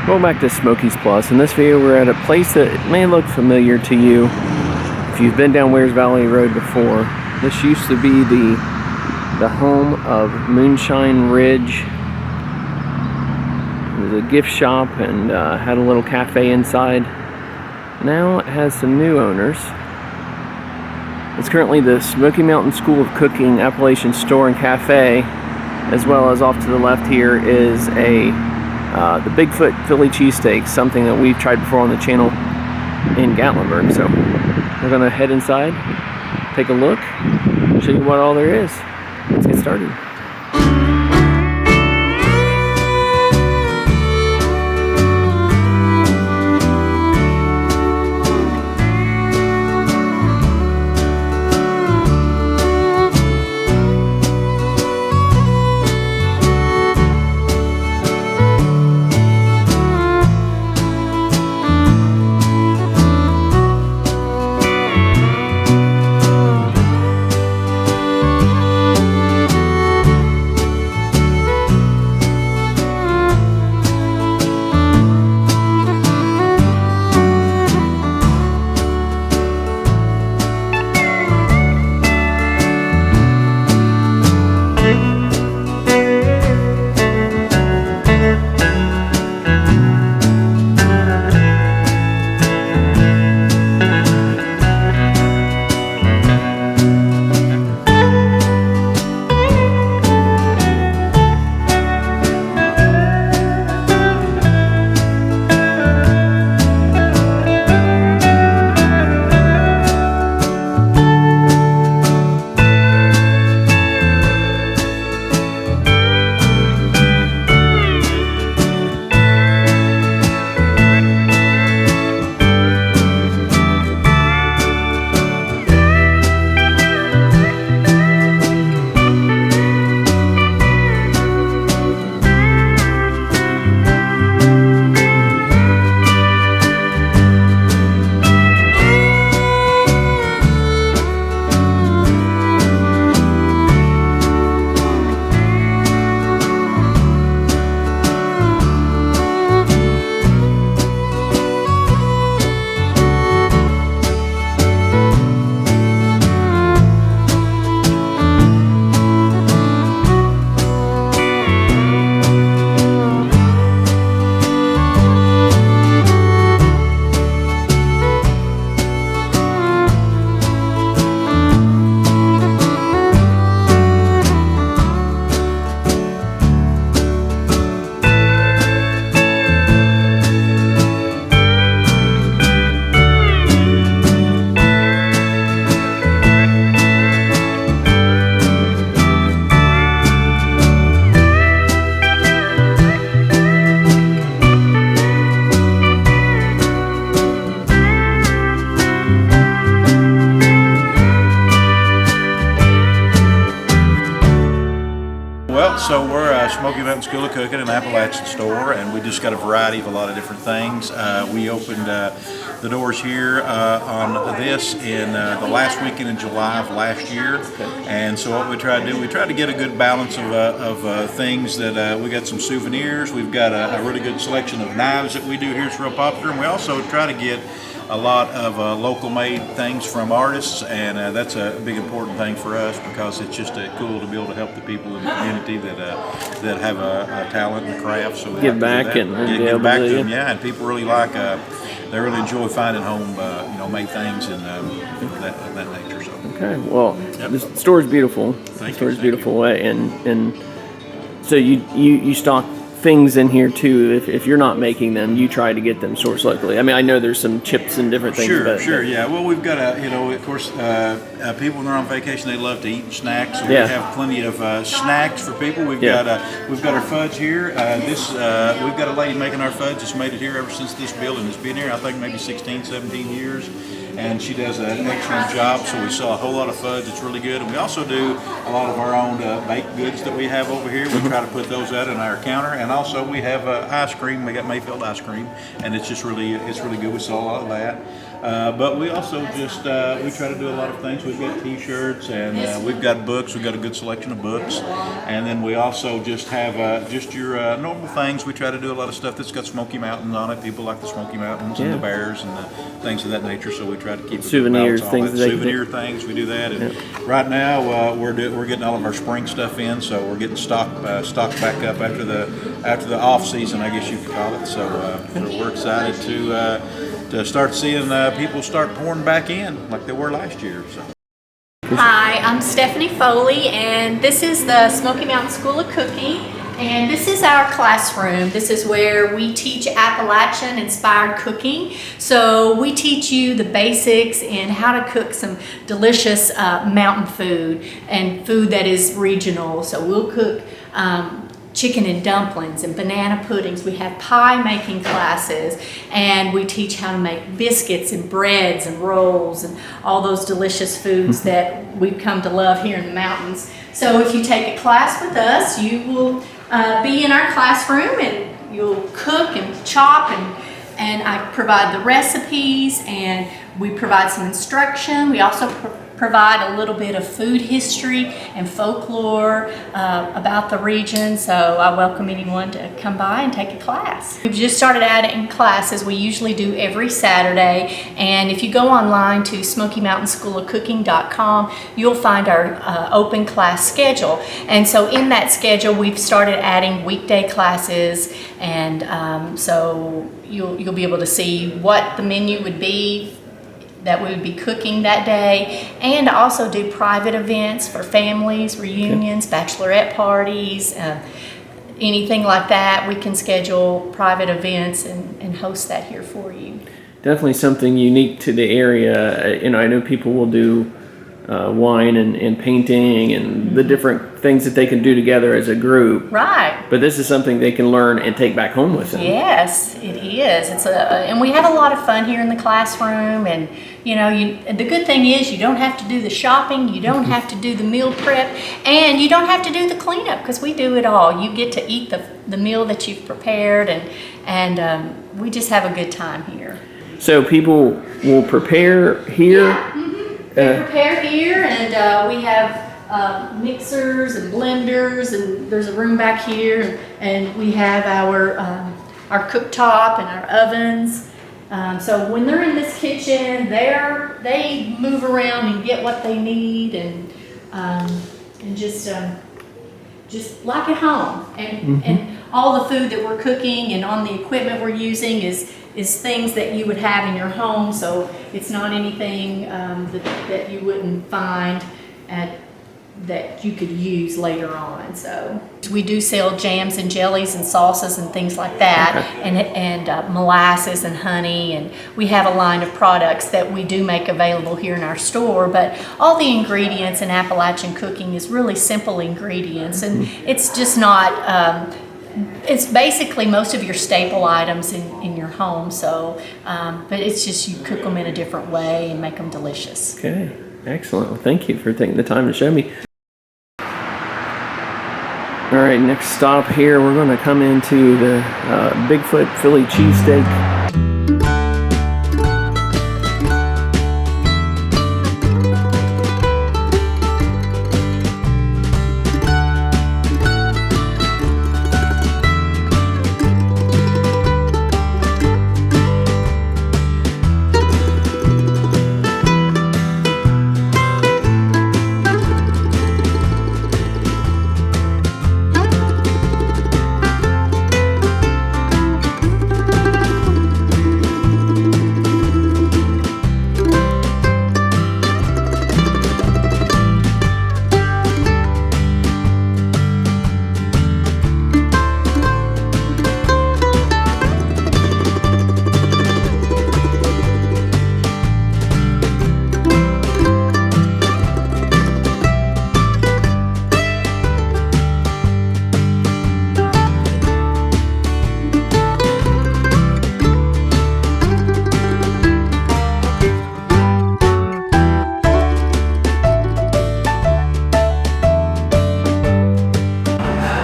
Welcome back to Smokies Plus. In this video we're at a place that may look familiar to you if you've been down Wears Valley Road before. This used to be the home of Moonshine Ridge. It was a gift shop and had a little cafe inside. Now it has some new owners. It's currently the Smoky Mountain School of Cooking Appalachian store and cafe, as well as off to the left here is the Big Foot Philly Cheesteak, something that we've tried before on the channel in Gatlinburg. So we're gonna head inside, take a look, show you what all there is. Let's get started. So we're a Smoky Mountain School of Cooking and Appalachian store, and we just got a variety of a lot of different things. We opened the doors here on this in the last weekend in July of last year. And so what we try to do, we try to get a good balance of things that we got some souvenirs. We've got a really good selection of knives that we do here. It's real popular, and we also try to get a lot of local made things from artists, and that's a big important thing for us because it's just cool to be able to help the people in the community that have a talent and a craft. So we give back and give back to them, yeah. And people really like, they really enjoy finding home, made things and that nature. So okay, well, the store is beautiful. The store is beautiful, and so you stock things in here too. If you're not making them, you try to get them sourced locally. I mean, I know there's some chips and different things. Sure, yeah. Well, we've got of course, people when they're on vacation, they love to eat snacks. So we have plenty of snacks for people. We've got our fudge here. We've got a lady making our fudge that's made it here ever since this building has been here. I think maybe 16, 17 years. And she does an excellent job, so we sell a whole lot of fudge. It's really good. And we also do a lot of our own baked goods that we have over here. We try to put those out on our counter. And also we have ice cream. We got Mayfield ice cream, and it's just really good. We sell a lot of that. But we also just we try to do a lot of things. We've got T-shirts and we've got books. We've got a good selection of books, and then we also just have just your normal things. We try to do a lot of stuff that's got Smoky Mountains on it. People like the Smoky Mountains and the bears and the things of that nature. So we try to keep souvenirs, things. Souvenir things. We do that. And right now we're getting all of our spring stuff in, so we're getting stocked back up after the off season, I guess you could call it. So we're excited to start seeing people start pouring back in like they were last year. So. Hi, I'm Stephanie Foley, and this is the Smoky Mountain School of Cooking, and this is our classroom. This is where we teach Appalachian inspired cooking. So we teach you the basics in how to cook some delicious mountain food and food that is regional. So we'll cook chicken and dumplings and banana puddings. We have pie making classes, and we teach how to make biscuits and breads and rolls and all those delicious foods that we've come to love here in the mountains. So if you take a class with us, you will be in our classroom and you'll cook and chop, and I provide the recipes and we provide some instruction. We also provide a little bit of food history and folklore about the region, so I welcome anyone to come by and take a class. We've just started adding classes. We usually do every Saturday, and if you go online to SmokyMountainSchoolOfCooking.com, you'll find our open class schedule. And so in that schedule, we've started adding weekday classes, and so you'll be able to see what the menu would be that we would be cooking that day, and also do private events for families, reunions, bachelorette parties, anything like that. We can schedule private events and host that here for you. Definitely something unique to the area. I know people will do wine and painting and the different things that they can do together as a group. Right. But this is something they can learn and take back home with them. Yes, it is. And we have a lot of fun here in the classroom. And the good thing is you don't have to do the shopping, you don't have to do the meal prep, and you don't have to do the cleanup because we do it all. You get to eat the meal that you've prepared, and we just have a good time here. So people will prepare here. Yeah. They prepare here, and we have mixers and blenders, and there's a room back here, and we have our cooktop and our ovens. So when they're in this kitchen, they move around and get what they need, and just like at home. And all the food that we're cooking and on the equipment we're using is things that you would have in your home, so it's not anything that you wouldn't find that you could use later on. So we do sell jams and jellies and sauces and things like that, and molasses and honey, and we have a line of products that we do make available here in our store. But all the ingredients in Appalachian cooking is really simple ingredients, and it's just not it's basically most of your staple items in your home. So but it's just you cook them in a different way and make them delicious. Okay, excellent. Well, thank you for taking the time to show me. All right, next stop here, we're going to come into the Big Foot Philly Cheesteak.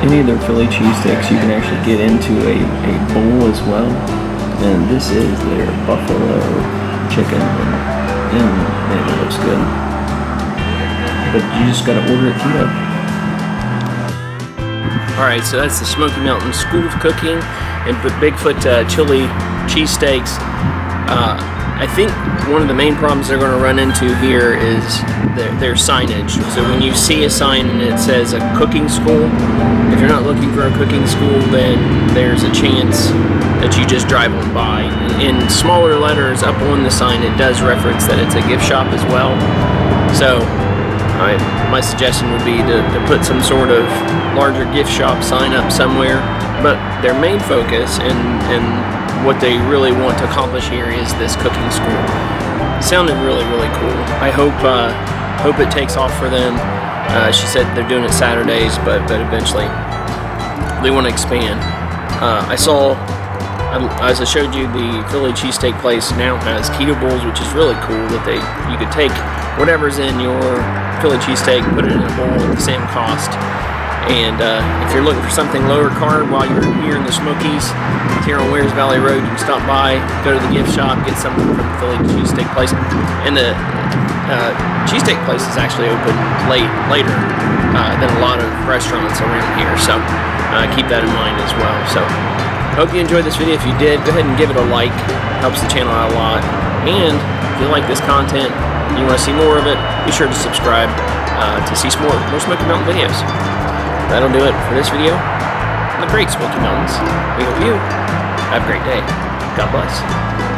Any of their Philly cheesesteaks you can actually get into a bowl as well. And this is their buffalo chicken. And man, it looks good. But you just gotta order it keto. Alright, so that's the Smoky Mountain School of Cooking and Big Foot Philly Cheesteaks. I think one of the main problems they're going to run into here is their signage. So when you see a sign and it says a cooking school, if you're not looking for a cooking school, then there's a chance that you just drive on by. In smaller letters up on the sign, it does reference that it's a gift shop as well. So my suggestion would be to put some sort of larger gift shop sign up somewhere. But their main focus and what they really want to accomplish here is this cooking school. It sounded really, really cool. I hope it takes off for them. She said they're doing it Saturdays, but eventually they want to expand. I saw, as I showed you, the Philly cheesesteak place now has keto bowls, which is really cool. That you could take whatever's in your Philly cheesesteak, put it in a bowl at the same cost. And if you're looking for something lower carb while you're here in the Smokies, here on Wears Valley Road, you can stop by, go to the gift shop, get something from the Philly cheesesteak place. And the cheesesteak place is actually open later than a lot of restaurants around here. So keep that in mind as well. So hope you enjoyed this video. If you did, go ahead and give it a like. Helps the channel out a lot. And if you like this content and you want to see more of it, be sure to subscribe to see some more Smoky Mountain videos. That'll do it for this video in the great Smoky Mountains. We hope you have a great day. God bless.